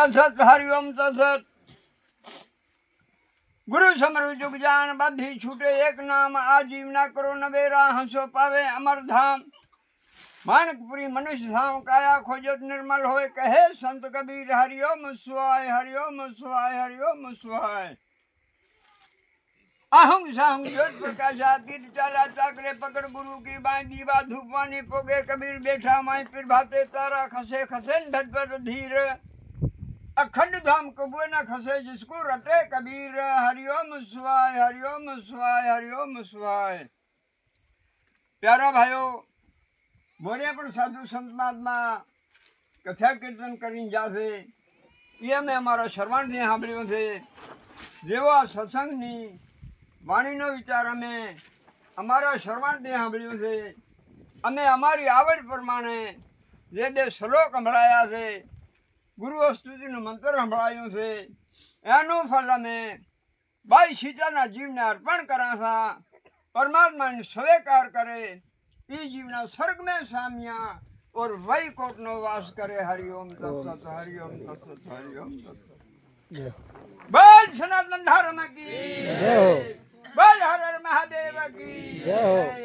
तत्सत हरिओम तत्सत। गुरु समरु जुग जान बधी छूटे एक नाम आजीव ना करो नवेरा हंसो पावे अमर धाम। मानकपुरी मनुष्य धाम काया खोजत निर्मल होए कहे संत कबीर हरिओम सुहाय हरिओम सुहाय हरिओम सुहाय। अहंग साहंग ज्योत प्रकाशा तीर चाला चाकरे पकड़ गुरु की बाई दीवा धूपवानी पोगे कबीर बैठा माई फिर भाते तारा खसे खसे ढट पर धीर। अखंड धाम कबुए न खसे जिसको रटे कबीर हरिओम सुहाय हरिओम सुहाय हरिओम सुहाय। प्यारा भाइयों बोले पण साधु संत महात्मा कथा कीर्तन करीने जासे ये अमे अमारा श्रवण थी सांभळ्युं छे। जेवो आ सत्संगनी वाणीनो विचार अमे अमारा श्रवणथी सांभळ्युं छे। अमे अमारी आवड प्रमाणे जे बे श्लोक संभळाया छे गुरु स्तुतिनुं मंत्र संभळायुं छे एनुं फल अमे बाई सीताना जीवने अर्पण करा छा। परमात्माने स्वीकार करे ई जीवना स्वर्ग में स्वामिया और वैकुंठ नो वास करे। हरिओम तत्सत हरिओम तत्सत हरिओम तत्सत। बोल सनातन धर्म की जय हो। बोल हर हर महादेव की जय हो।